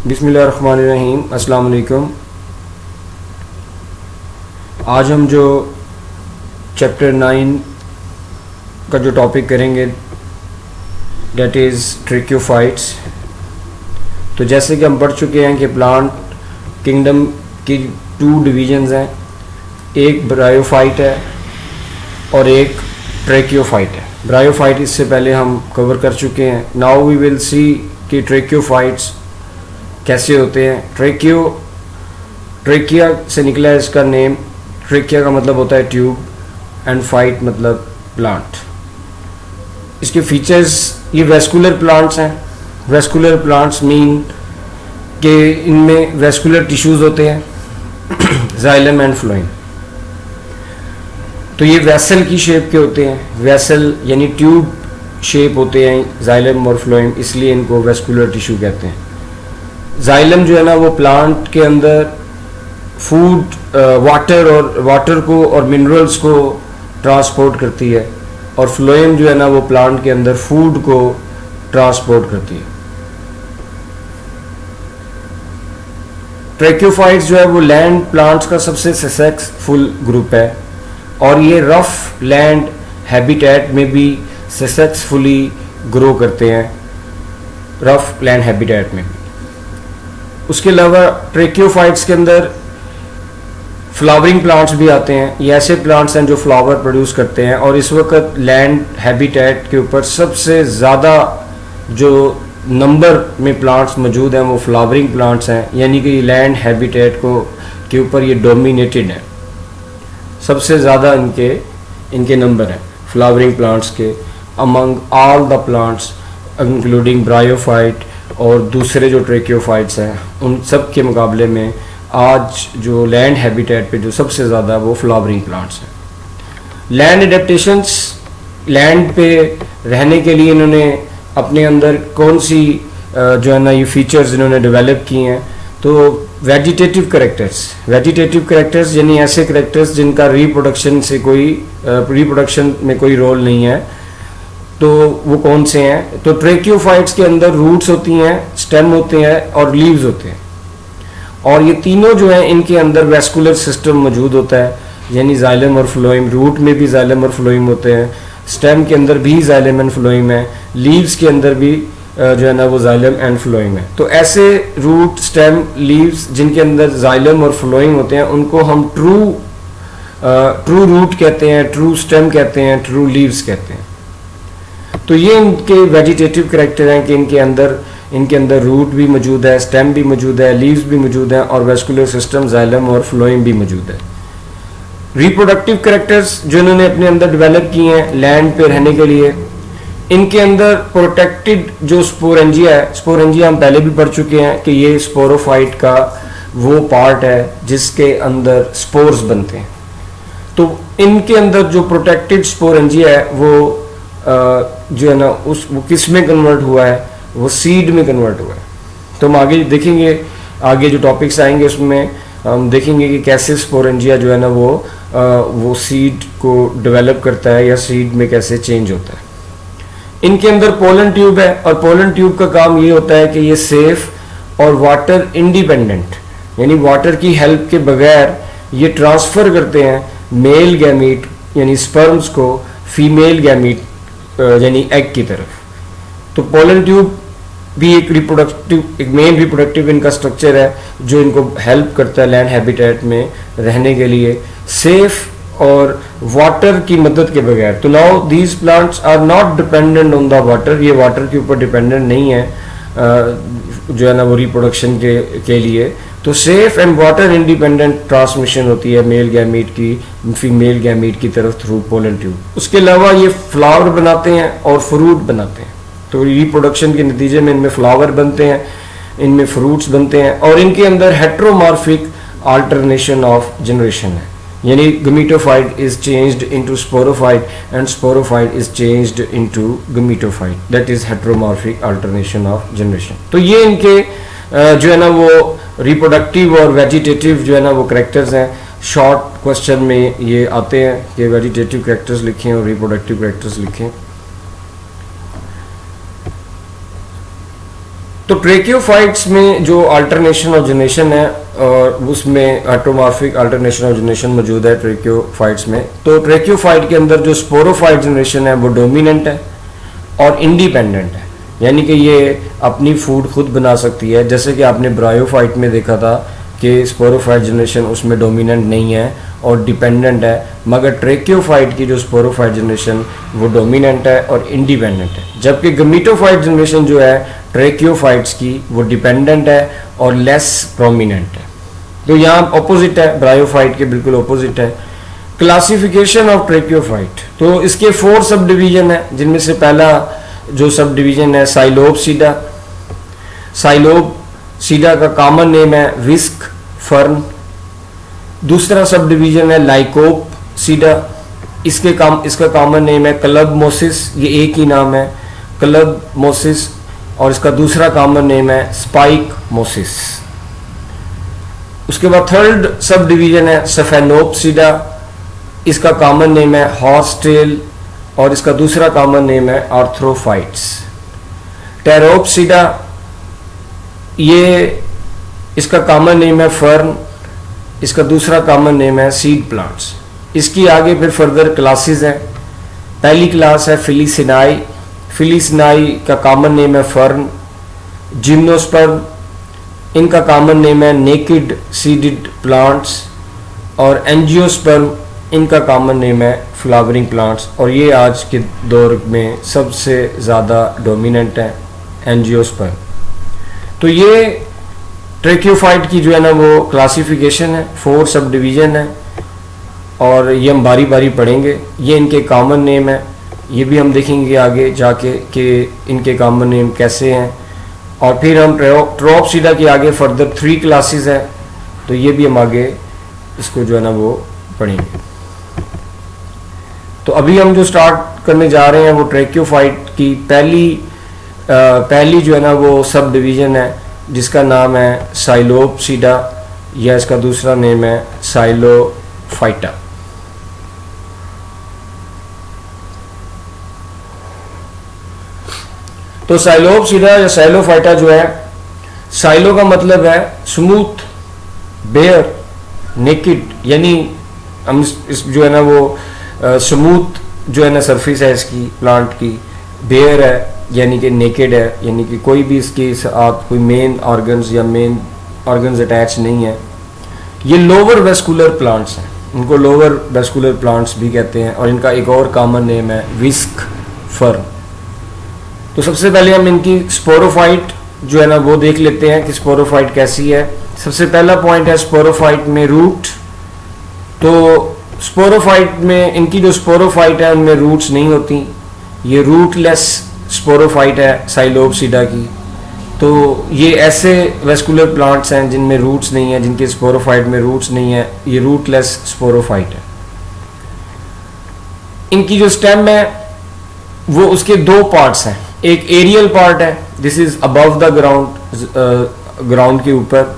बिस्मिल्लाहिर्रहमानिर्रहीम। अस्सलाम वालेकुम। आज हम जो चैप्टर 9 का जो टॉपिक करेंगे डेट इज़ ट्रैकियोफाइट्स। तो जैसे कि हम पढ़ चुके हैं कि प्लांट किंगडम की 2 डिवीजन्स हैं, एक ब्रायोफाइट है और एक ट्रैकियोफाइट है। ब्रायोफाइट इससे पहले हम कवर कर चुके हैं। नाउ वी विल सी कि ट्रैकियोफाइट्स कैसे होते हैं। ट्रैकिया से निकला है इसका नेम। ट्रैकिया का मतलब होता है ट्यूब एंड फाइट मतलब प्लांट। इसके फीचर्स, ये वेस्कुलर प्लांट्स हैं। वेस्कुलर प्लांट्स मीन कि इनमें वेस्कुलर टिश्यूज़ होते हैं, जाइलम एंड फ्लोएम। तो ये वेसल की शेप के होते हैं। वेसल यानी ट्यूब शेप होते हैं जाइलम और फ्लोएम, इसलिए इनको वेस्कुलर टिश्यू कहते हैं। जाइलम जो है ना वो प्लांट के अंदर फूड, वाटर को और मिनरल्स को ट्रांसपोर्ट करती है, और फ्लोएम जो है ना वो प्लांट के अंदर फूड को ट्रांसपोर्ट करती है। ट्रैकियोफाइट्स जो है वो लैंड प्लांट्स का सबसे सक्सेसफुल ग्रुप है, और ये रफ लैंड हैबिटेट में भी सक्सेसफुली ग्रो करते हैं, रफ लैंड हैबिटेट में भी। उसके अलावा ट्रैकियोफाइट्स के अंदर फ्लावरिंग प्लांट्स भी आते हैं। ये ऐसे प्लांट्स हैं जो फ्लावर प्रोड्यूस करते हैं, और इस वक्त लैंड हैबिटेट के ऊपर सबसे ज़्यादा जो नंबर में प्लांट्स मौजूद हैं वो फ्लावरिंग प्लांट्स हैं, यानी कि लैंड हैबिटेट के ऊपर ये डोमिनेटेड है। सबसे ज़्यादा इनके नंबर हैं फ्लावरिंग प्लांट्स के among all the plants including bryophyte और दूसरे जो ट्रैकियोफाइट्स हैं उन सब के मुकाबले में आज जो लैंड हैबिटेट पे जो सबसे ज़्यादा वो फ्लावरिंग प्लांट्स हैं। लैंड एडेप्टेशंस, लैंड पे रहने के लिए इन्होंने अपने अंदर कौन सी जो है ना ये फीचर्स इन्होंने डेवलप किए हैं। तो वेजिटेटिव करेक्टर्स यानी ऐसे करेक्टर्स जिनका रिप्रोडक्शन में कोई रोल नहीं है, तो वो कौन से हैं। तो ट्रैकियोफाइट्स के अंदर रूट्स होती हैं, स्टेम होते हैं और लीव्स होते हैं, और ये तीनों जो हैं इनके अंदर वेस्कुलर सिस्टम मौजूद होता है, यानी जाइलम और फ्लोएम। रूट में भी जाइलम और फ्लोएम होते हैं, स्टेम के अंदर भी जाइलम एंड फ्लोएम है, लीव्स के अंदर भी जो है ना वो जाइलम एंड फ्लोएम है। तो ऐसे रूट, स्टेम, लीव्स जिनके अंदर जाइलम और फ्लोएम होते हैं उनको हम ट्रू रूट कहते हैं, ट्रू स्टेम कहते हैं, ट्रू लीव्स कहते हैं। तो ये इनके वेजिटेटिव करेक्टर हैं कि इनके अंदर रूट भी मौजूद है, स्टेम भी मौजूद है, लीव्स भी मौजूद हैं, और वेस्कुलर सिस्टम, जाइलम और फ्लोएम भी मौजूद है। रिप्रोडक्टिव करेक्टर्स जो इन्होंने अपने अंदर डेवलप किए हैं लैंड पे रहने के लिए, इनके अंदर प्रोटेक्टेड जो स्पोरेंजिया है, स्पोरेंजिया हम पहले भी पढ़ चुके हैं कि ये स्पोरोफाइट का वो पार्ट है जिसके अंदर स्पोर्स बनते हैं। तो इनके अंदर जो प्रोटेक्टेड स्पोरेंजिया है वो जो है ना वो किस में कन्वर्ट हुआ है, वो सीड में कन्वर्ट हुआ है। तो हम आगे देखेंगे, आगे जो टॉपिक्स आएंगे उसमें हम देखेंगे कि कैसे स्पोरेंजिया जो है ना वो सीड को डेवलप करता है या सीड में कैसे चेंज होता है। इनके अंदर पोलन ट्यूब है, और पोलन ट्यूब का काम ये होता है कि ये सेफ और वाटर इंडिपेंडेंट, यानी वाटर की हेल्प के बगैर ये ट्रांसफ़र करते हैं मेल गैमीट यानी स्पर्म्स को फीमेल गैमीट यानी एग की तरफ। तो पोलन ट्यूब भी एक मेन रिप्रोडक्टिव इनका स्ट्रक्चर है जो इनको हेल्प करता है लैंड हैबिटेट में रहने के लिए सेफ और वाटर की मदद के बगैर। तो now these plants are not dependent on the water, ये वाटर के ऊपर डिपेंडेंट नहीं है जो है ना वो रिप्रोडक्शन के लिए। तो safe and water independent transmission होती है मेल गैमीट की फीमेल गैमीट की तरफ थ्रू पोलन ट्यूब। उसके अलावा ये फ्लावर बनाते हैं और फ्रूट बनाते हैं। तो रिप्रोडक्शन के नतीजे में इनमें फ्लावर बनते हैं, इनमें फ्रूट्स बनते हैं, और इनके अंदर हेट्रोमॉर्फिक अल्टरनेशन ऑफ जनरेशन है, यानी gametophyte is changed into sporophyte and sporophyte is changed into gametophyte, that is heteromorphic alternation of generation. तो ये इनके जो है ना वो रिप्रोडक्टिव और वेजिटेटिव जो है ना वो करेक्टर्स हैं। शॉर्ट क्वेश्चन में ये आते हैं कि वेजिटेटिव करेक्टर्स लिखें और रिप्रोडक्टिव करेक्टर्स लिखें। तो ट्रेक्योफाइट्स में जो अल्टरनेशन ऑफ जनरेशन है और उसमें ऑटोमॉर्फिक अल्टरनेशन ऑफ जनरेशन मौजूद है ट्रेक्योफाइट्स में। तो ट्रेक्योफाइट के अंदर जो स्पोरोफाइट जनरेशन है वो डोमिनेंट है और इंडिपेंडेंट है, यानी कि ये अपनी फूड खुद बना सकती है। जैसे कि आपने ब्रायोफाइट में देखा था कि स्पोरोफाइट जनरेशन उसमें डोमिनेंट नहीं है और डिपेंडेंट है, मगर ट्रेक्योफाइट की जो स्पोरोफाइट जनरेशन वो डोमिनेंट है और इंडिपेंडेंट है। जबकि गमीटोफाइट जनरेशन जो है ट्रेक्योफाइट्स की वो डिपेंडेंट है और लेस प्रोमिनेंट है। तो यहाँ ऑपोजिट है, ब्रायोफाइट के बिल्कुल ऑपोजिट है। क्लासिफिकेशन ऑफ ट्रेक्योफाइट, तो इसके 4 सब डिवीजन है, जिनमें से पहला जो सब डिवीजन है साइलोपसीडा। साइलोपसीडा का कॉमन नेम है विस्क फर्न। दूसरा सब डिवीजन है लाइकोपसीडा, इसका कॉमन नेम है क्लबमोसिस, ये एक ही नाम है क्लबमोसिस, और इसका दूसरा कॉमन नेम है स्पाइकमोसिस। उसके बाद थर्ड सब डिवीजन है सफेनोपसीडा, इसका कॉमन नेम है हॉर्सटेल और इसका दूसरा कॉमन नेम है आर्थ्रोफाइट्स। टेरोपसीडा, ये इसका कॉमन नेम है फर्न, इसका दूसरा कॉमन नेम है सीड प्लांट्स। इसकी आगे फिर फर्दर क्लासेस हैं। पहली क्लास है फिलिसिनाई, फिलिसिनाई का कॉमन नेम है फर्न। जिम्नोस्पर्म, इनका कॉमन नेम है नेकेड सीडेड प्लांट्स। और एंजियोस्पर्म, इनका कॉमन नेम है फ्लावरिंग प्लांट्स, और ये आज के दौर में सबसे ज़्यादा डोमिनेंट है एंजियोस्पर्म। तो ये ट्रेक्योफाइट की जो है ना वो क्लासिफिकेशन है, 4 सब डिवीज़न है और ये हम बारी बारी पढ़ेंगे। ये इनके कॉमन नेम है, ये भी हम देखेंगे आगे जाके कि इनके कॉमन नेम कैसे हैं। और फिर हम ट्रोपसीडा के आगे फर्दर 3 क्लासेस है, तो ये भी हम आगे इसको जो है ना वो पढ़ेंगे। तो अभी हम जो स्टार्ट करने जा रहे हैं वो ट्रेक्योफाइट की पहली जो है ना वो सब डिवीज़न है, जिसका नाम है साइलोपसीडा, या इसका दूसरा नेम है साइलोफाइटा। तो साइलोपसीडा या साइलोफाइटा जो है, साइलो का मतलब है स्मूथ, बेयर, नेकेड, यानी हम इस जो है ना वो स्मूथ जो है ना सरफेस है इसकी प्लांट की। बेयर है यानी कि नेकेड है, यानी कि कोई भी इसके साथ कोई मेन ऑर्गन्स या मेन ऑर्गन्स अटैच नहीं है। ये लोअर वेस्कुलर प्लांट्स हैं, इनको लोअर वेस्कुलर प्लांट्स भी कहते हैं, और इनका एक और कॉमन नेम है विस्क फर्न। तो सबसे पहले हम इनकी स्पोरोफाइट जो है ना वो देख लेते हैं कि स्पोरोफाइट कैसी है। सबसे पहला पॉइंट है स्पोरोफाइट में रूट। तो स्पोरोफाइट में इनकी जो स्पोरोफाइट है उनमें रूट्स नहीं होती, ये रूटलेस स्पोरोफाइट है साइलोपसीडा की। तो ये ऐसे वेस्कुलर प्लांट्स हैं जिनमें रूट्स नहीं है, जिनके स्पोरोफाइट में रूट्स नहीं है, ये रूटलेस स्पोरोफाइट है। इनकी जो स्टेम है वो उसके 2 पार्ट्स हैं, एक एरियल पार्ट है, this is above the ground के ऊपर,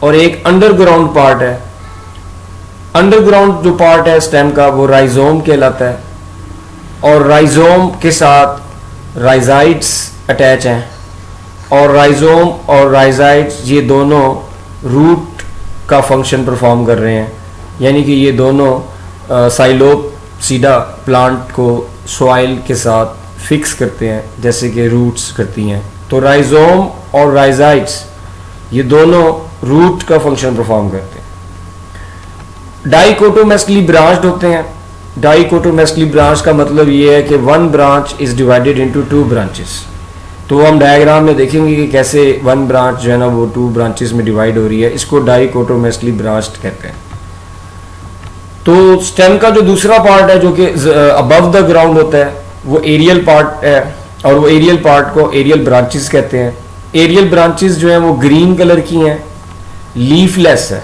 और एक अंडरग्राउंड पार्ट है। अंडरग्राउंड जो पार्ट है स्टेम का वो राइजोम कहलाता है, और राइजोम के साथ राइजाइड्स अटैच हैं, और राइजोम और राइजाइड्स ये दोनों रूट का फंक्शन परफॉर्म कर रहे हैं, यानी कि ये दोनों साइलोपसीडा प्लांट को सॉइल के साथ फिक्स करते हैं जैसे कि रूट्स करती हैं। तो राइजोम और राइजाइड्स ये दोनों रूट का फंक्शन परफॉर्म करते हैं। डाइकोटोमेस्टली ब्रांच्ड होते हैं। डाइकोटोमेस्टली ब्रांच का मतलब ये है कि 1 branch is divided into 2 branches. तो हम डायग्राम में देखेंगे कि कैसे 1 ब्रांच जो है ना वो 2 ब्रांचेस में डिवाइड हो रही है, इसको डाइकोटोमेस्टली ब्रांच्ड कहते हैं। तो स्टेम का जो दूसरा पार्ट है जो कि अबव द ग्राउंड होता है वो एरियल पार्ट है, और वो एरियल पार्ट को एरियल ब्रांचेस कहते हैं। एरियल ब्रांचेस जो हैं वो ग्रीन कलर की हैं, लीफलेस है।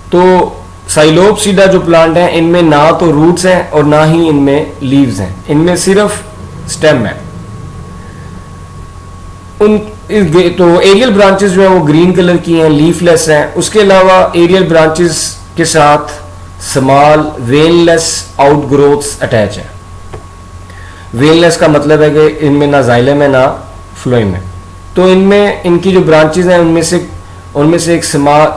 तो साइलोपसीडा जो प्लांट है इनमें ना तो रूट्स हैं और ना ही इनमें लीव्स हैं, इनमें सिर्फ स्टेम है। तो एरियल ब्रांचेस जो है वो ग्रीन कलर की हैं, लीफलेस हैं। उसके अलावा एरियल ब्रांचेस के साथ स्मॉल वेनलेस आउटग्रोथ्स अटैच है। वेनलेस का मतलब है कि इनमें ना जाइलम है ना फ्लोएम है। तो इनमें इनकी जो ब्रांचेस हैं उनमें से एक स्मॉल,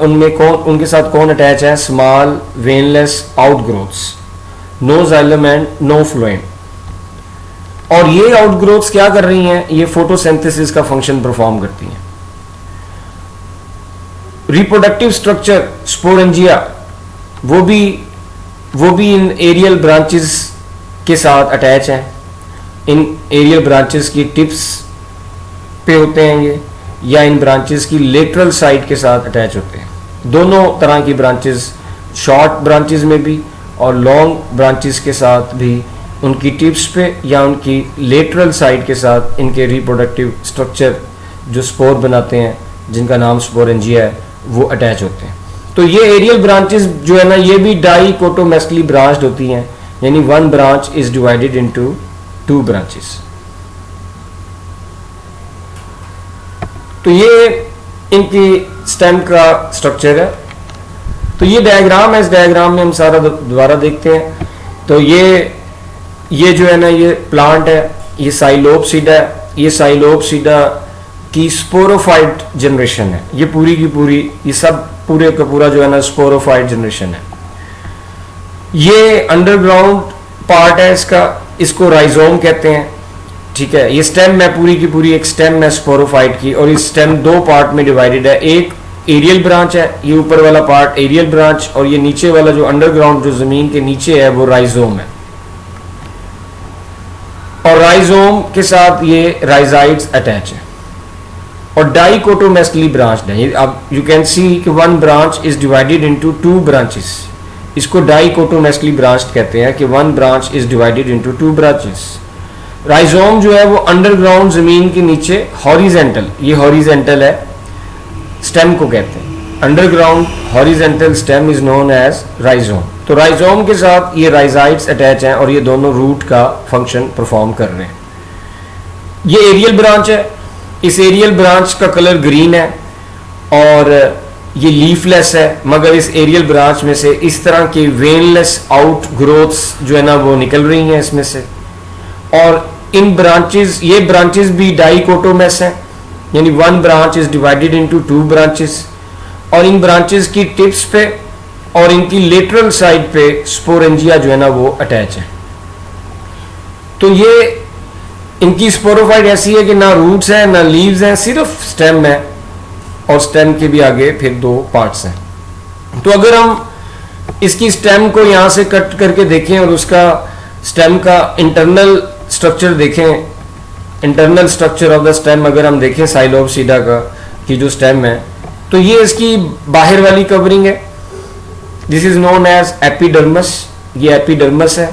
उनके साथ कौन अटैच है? Small veinless outgrowths, no xylem and no phloem. और ये आउटग्रोथ्स क्या कर रही हैं? ये फोटोसिंथेसिस का फंक्शन परफॉर्म करती हैं। रिप्रोडक्टिव स्ट्रक्चर स्पोरेंजिया वो भी इन एरियल ब्रांचेस के साथ अटैच हैं। इन एरियल ब्रांचेस की टिप्स पे होते हैं ये, या इन ब्रांचेस की लेटरल साइड के साथ अटैच होते हैं। दोनों तरह की ब्रांचेस, शॉर्ट ब्रांचेस में भी और लॉन्ग ब्रांचेस के साथ भी उनकी टिप्स पे या उनकी लेटरल साइड के साथ इनके रिप्रोडक्टिव स्ट्रक्चर जो स्पोर बनाते हैं, जिनका नाम स्पोरेंजिया है, वो अटैच होते हैं। तो ये एरियल ब्रांचेस जो है ना, ये भी डाइकोटोमेस्टली ब्रांच्ड होती हैं, यानी one branch is divided into two branches. तो ये इनकी स्टेम का स्ट्रक्चर है। तो ये डायग्राम है, इस डायग्राम में हम सारा दोबारा देखते हैं। तो ये जो है ना, ये प्लांट है, ये साइलोपसीडा है। ये साइलोपसीडा की स्पोरोफाइट जनरेशन है। ये पूरी की पूरी, ये सब पूरे का पूरा जो है ना स्पोरोफाइट जनरेशन है। ये अंडरग्राउंड पार्ट है इसका, इसको राइजोम कहते हैं। ठीक है, ये स्टेम है, पूरी की पूरी एक स्टेम है स्पोरोफाइट की, और इस स्टेम दो पार्ट में डिवाइडेड है। एक एरियल ब्रांच है, ये ऊपर वाला पार्ट एरियल ब्रांच, और ये नीचे वाला जो अंडरग्राउंड जो जमीन के नीचे है वो राइजोम है। और राइजोम के साथ ये राइजाइड्स अटैच है और डाइकोटोमेस्टली ब्रांच्ड है। अब यू कैन सी कि one branch is divided into two branches. इसको डाइकोटोमेस्टली ब्रांच्ड कहते हैं कि one branch is divided into two branches. Rhizome जो है वो अंडरग्राउंड जमीन के नीचे हॉरिजेंटल, ये हॉरिजेंटल है, स्टेम को कहते हैं। Underground horizontal stem is known as rhizome. तो राइजोम के साथ ये राइजाइड्स अटैच हैं और ये दोनों रूट का फंक्शन परफॉर्म कर रहे हैं। ये एरियल ब्रांच है, इस एरियल ब्रांच का कलर ग्रीन है और ये लीफलेस है, मगर इस एरियल ब्रांच में से इस तरह की वेनलेस आउट ग्रोथ्स जो है ना वो निकल रही हैं इसमें से। और इन ब्रांचेस, ये ब्रांचेस भी डाइकोटोमेस हैं, यानी one branch is divided into two branches, और इन ब्रांचेस की टिप्स पे और इनकी लेटरल साइड पे स्पोरेंजिया जो है ना वो अटैच है। तो ये इनकी स्पोरोफाइट ऐसी है कि ना रूट्स हैं ना लीव्स हैं, सिर्फ स्टेम है, और स्टेम के भी आगे फिर दो पार्ट्स हैं। तो अगर हम इसकी स्टेम को यहाँ से कट करके देखें और उसका स्टेम का इंटरनल स्ट्रक्चर देखें, internal structure of the stem अगर हम देखें साइलोपसीडा का की जो स्टेम है, तो ये इसकी बाहर वाली कवरिंग है, this is known as epidermis, ये एपिडर्मस है।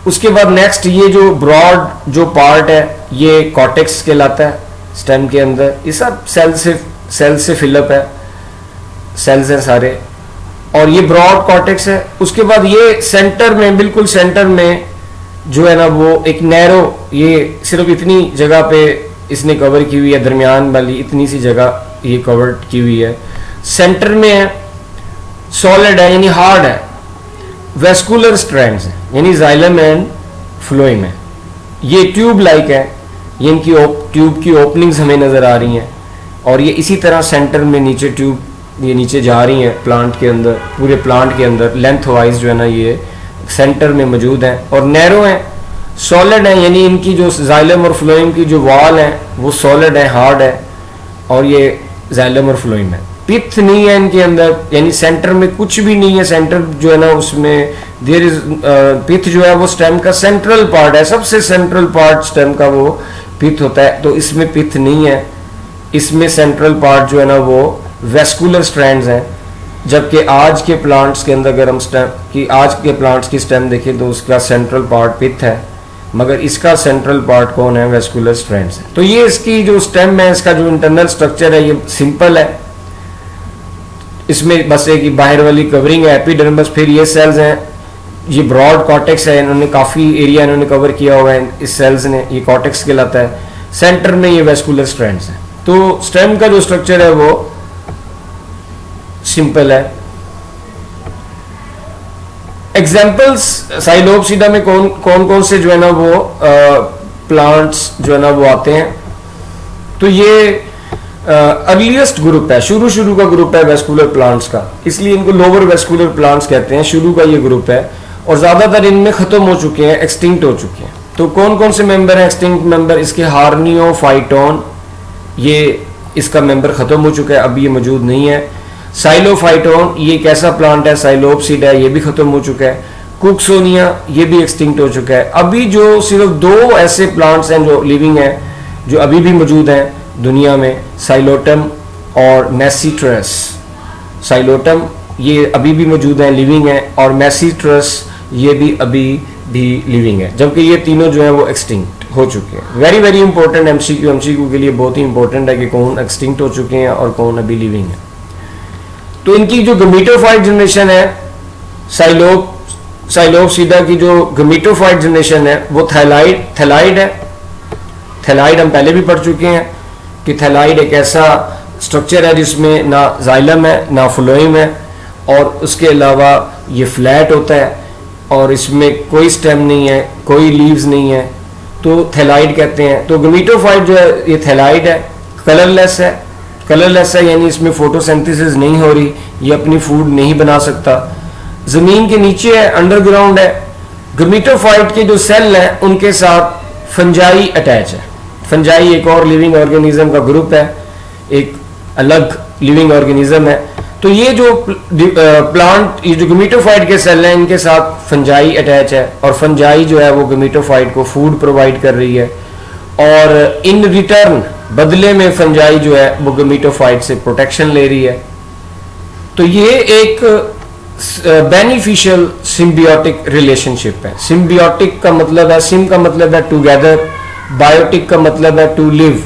उसके बाद नेक्स्ट ये जो ब्रॉड जो पार्ट है ये कॉर्टेक्स कहलाता है स्टेम के अंदर। ये सब सेल से फिलअप है, सेल्स हैं सारे, और ये ब्रॉड कॉर्टेक्स है। उसके बाद ये सेंटर में, बिल्कुल सेंटर में जो है ना वो एक नैरो, ये सिर्फ इतनी जगह पे इसने कवर की हुई है, दरमियान वाली इतनी सी जगह ये कवर की हुई है। सेंटर में है, सॉलिड है यानी हार्ड है, वेस्कुलर स्ट्रैंड्स है यानी जाइलम एंड फ्लोएम है। ये ट्यूब लाइक है, ये इनकी ट्यूब की ओपनिंग्स हमें नजर आ रही हैं, और ये इसी तरह सेंटर में नीचे ट्यूब ये नीचे जा रही हैं प्लांट के अंदर, पूरे प्लांट के अंदर लेंथ वाइज जो है ना ये सेंटर में मौजूद हैं और नैरो हैं, सॉलिड है, यानी इनकी जो जाइलम और फ्लोएम की जो वॉल है वो सॉलिड है, हार्ड है, और ये जाइलम और फ्लोएम है। पिथ नहीं है इनके अंदर, यानी सेंटर में कुछ भी नहीं है। सेंटर जो है ना उसमें देयर इज पिथ जो है वो स्टेम का सेंट्रल पार्ट है, सबसे सेंट्रल पार्ट स्टेम का वो पिथ होता है। तो इसमें पिथ नहीं है, इसमें सेंट्रल पार्ट जो है ना वो वेस्कुलर स्ट्रैंड्स हैं। जबकि आज के प्लांट्स के अंदर अगर हम आज के प्लांट्स की स्टेम देखें तो उसका सेंट्रल पार्ट पिथ है, मगर इसका सेंट्रल पार्ट कौन है? वेस्कुलर स्ट्रैंड्स है। तो ये इसकी जो स्टेम है, इसका जो इंटरनल स्ट्रक्चर है ये सिंपल है। इसमें बस एक बाहर वाली कवरिंग है एपिडर्मस, फिर ये सेल्स हैं, ये ब्रॉड कॉर्टेक्स है, इन्होंने काफ़ी एरिया इन्होंने कवर किया हुआ है इस सेल्स ने, ये कॉर्टेक्स कहलाता है। सेंटर में ये वेस्कुलर स्ट्रैंड्स हैं। तो स्टेम का जो स्ट्रक्चर है वो सिंपल है। एग्जाम्पल्स साइलोपसीडा में कौन कौन से जो है ना वो प्लांट्स जो है ना वो आते हैं। तो ये अर्लीस्ट ग्रुप है, शुरू का ग्रुप है वेस्कुलर प्लांट्स का, इसलिए इनको लोअर वेस्कुलर प्लांट्स कहते हैं। शुरू का ये ग्रुप है और ज़्यादातर इनमें ख़त्म हो चुके हैं, एक्सटिंक्ट हो चुके हैं। तो कौन कौन से मेंबर हैं एक्सटिंक्ट मेंबर? इसके हार्नियोफाइटोन, ये इसका मेंबर ख़त्म हो चुका है, अब ये मौजूद नहीं है। साइलोफाइटोन, ये एक ऐसा प्लांट है, साइलोपसीड है, ये भी ख़त्म हो चुका है। कुक्सोनिया, ये भी एक्सटिंक्ट हो चुका है। अभी जो सिर्फ 2 ऐसे प्लांट्स हैं जो लिविंग हैं, जो अभी भी मौजूद हैं दुनिया में, साइलोटम और मैसीट्रस। साइलोटम ये अभी भी मौजूद हैं, लिविंग है, और मैसीट्रस ये भी अभी भी लिविंग है, जबकि ये तीनों जो है वो एक्सटिंक्ट हो चुके हैं। वेरी वेरी इंपॉर्टेंट एमसीक्यू के लिए बहुत ही इंपॉर्टेंट है कि कौन एक्सटिंक्ट हो चुके हैं और कौन अभी लिविंग है। तो इनकी जो गमीटोफाइट जनरेशन है, साइलोपसीडा की जो गमीटोफाइट जनरेशन है वो थैलाइड है। थैलाइड हम पहले भी पढ़ चुके हैं कि थैलाइड एक ऐसा स्ट्रक्चर है जिसमें ना जाइलम है ना फ्लोएम है, और उसके अलावा ये फ्लैट होता है और इसमें कोई स्टेम नहीं है, कोई लीव्स नहीं है, तो थैलाइड कहते हैं। तो गमीटोफाइट जो है ये थैलाइड है, कलरलेस है, यानी इसमें फोटोसिंथेसिस नहीं हो रही, ये अपनी फूड नहीं बना सकता, ज़मीन के नीचे है, अंडरग्राउंड है। गमीटोफाइट के जो सेल हैं उनके साथ फंजाई अटैच है। फंजाई एक और लिविंग ऑर्गेनिज्म का ग्रुप है, एक अलग लिविंग ऑर्गेनिज्म है। तो ये जो प्लांट, ये जो गमीटोफाइट के सेल हैं, इनके साथ फंजाई अटैच है, और फंजाई जो है वो गमीटोफाइट को फूड प्रोवाइड कर रही है, और इन रिटर्न बदले में फंजाई जो है वो गमीटोफाइट से प्रोटेक्शन ले रही है। तो ये एक बेनिफिशियल सिम्बियोटिक रिलेशनशिप है। सिम्बियोटिक का मतलब है, सिम का मतलब है टुगेदर, बायोटिक का मतलब है टू लिव।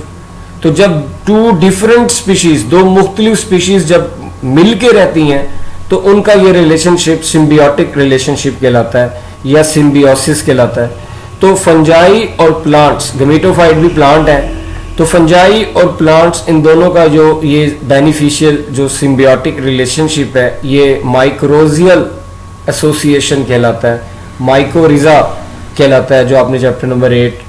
तो जब 2 डिफरेंट स्पीशीज, 2 मुख्तलिफ स्पीशीज जब मिलके रहती हैं तो उनका ये रिलेशनशिप सिम्बियोटिक रिलेशनशिप कहलाता है या सिम्बियोसिस कहलाता है। तो फंजाई और प्लांट्स, गमीटोफाइट भी प्लांट है, तो फंजाई और प्लांट्स इन दोनों का जो ये बेनिफिशियल जो सिम्बियोटिक रिलेशनशिप है, ये माइक्रोजियल एसोसिएशन कहलाता है, माइकोरिजा कहलाता है, जो आपने चैप्टर नंबर 8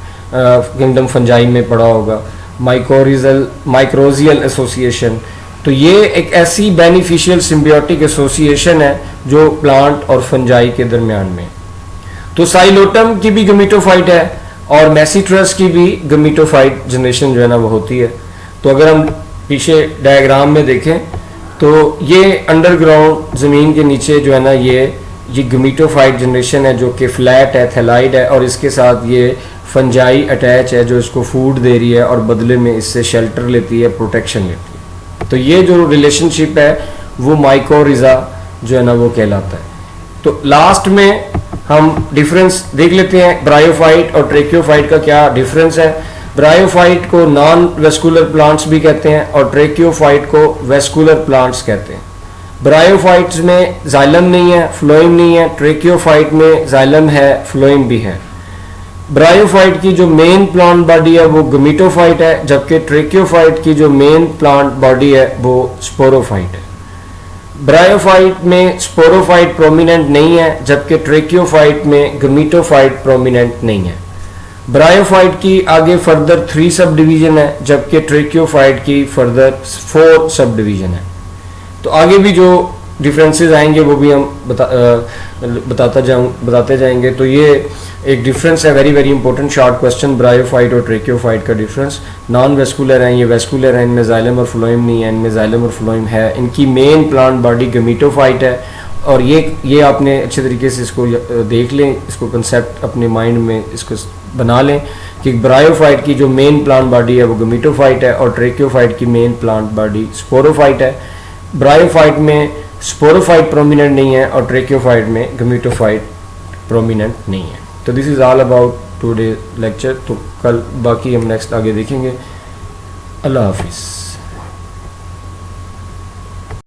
किंगडम फंजाई में पढ़ा होगा, माइक्रोजियल एसोसिएशन। तो ये एक ऐसी बेनिफिशियल सिम्बियोटिक एसोसिएशन है जो प्लांट और फंजाई के दरमियान में। तो साइलोटम की भी गमीटोफाइट है और मैसीट्रस की भी गमीटोफाइट जनरेशन जो है ना वो होती है। तो अगर हम पीछे डायग्राम में देखें तो ये अंडरग्राउंड ज़मीन के नीचे जो है ना ये गमीटोफाइट जनरेशन है जो कि फ्लैट है, थैलाइड है, और इसके साथ ये फंजाई अटैच है जो इसको फूड दे रही है और बदले में इससे शेल्टर लेती है, प्रोटेक्शन लेती है। तो ये जो रिलेशनशिप है वो माइकोरिजा जो है ना वो कहलाता है। तो लास्ट में हम डिफरेंस देख लेते हैं, ब्रायोफाइट और ट्रेकियोफाइट का क्या डिफरेंस है। ब्रायोफाइट को नॉन वेस्कुलर प्लांट्स भी कहते हैं और ट्रेकियोफाइट को वेस्कुलर प्लांट्स कहते हैं। ब्रायोफाइट्स में जाइलम नहीं है, फ्लोएम नहीं है, ट्रेकियोफाइट में जाइलम है, फ्लोएम भी है। ब्रायोफाइट की जो मेन प्लांट बॉडी है वो गमीटोफाइट है, जबकि ट्रेकियोफाइट की जो मेन प्लांट बॉडी है वो स्पोरोफाइट है। ब्रायोफाइट में स्पोरोफाइट प्रोमिनेंट नहीं है, जबकि ट्रेकियोफाइट में गमीटोफाइट प्रोमिनेंट नहीं है। ब्रायोफाइट की आगे फर्दर 3 सब डिवीजन है, जबकि ट्रेकियोफाइट की फर्दर 4 सब डिवीजन है। तो आगे भी जो डिफरेंसेस आएंगे वो भी हम बताते जाएंगे। तो ये एक डिफरेंस है, very very important short question, bryophyte और ट्रेकियोफाइट का डिफरेंस। नॉन वेस्कुलर हैं, ये वेस्कुलर हैं, इनमें जाइलम और फ्लोएम नहीं है, इनमें जाइलम और फ्लोएम है। इनकी मेन प्लांट बॉडी गमीटोफाइट है, और ये आपने अच्छे तरीके से इसको देख लें, इसको कंसेप्ट अपने माइंड में इसको बना लें कि ब्रायोफाइट की जो मेन प्लांट बॉडी है वो गमीटोफाइट है और ट्रेकियोफाइट की मेन प्लांट बॉडी स्पोरोफाइट है। ब्रायोफाइट में स्पोरोफाइट प्रोमिनेंट नहीं है और ट्रेकियोफाइट में गमीटोफाइट प्रोमिनेंट नहीं है। तो this is all about today lecture. तो कल बाकी हम नेक्स्ट आगे देखेंगे। अल्लाह हाफिज़।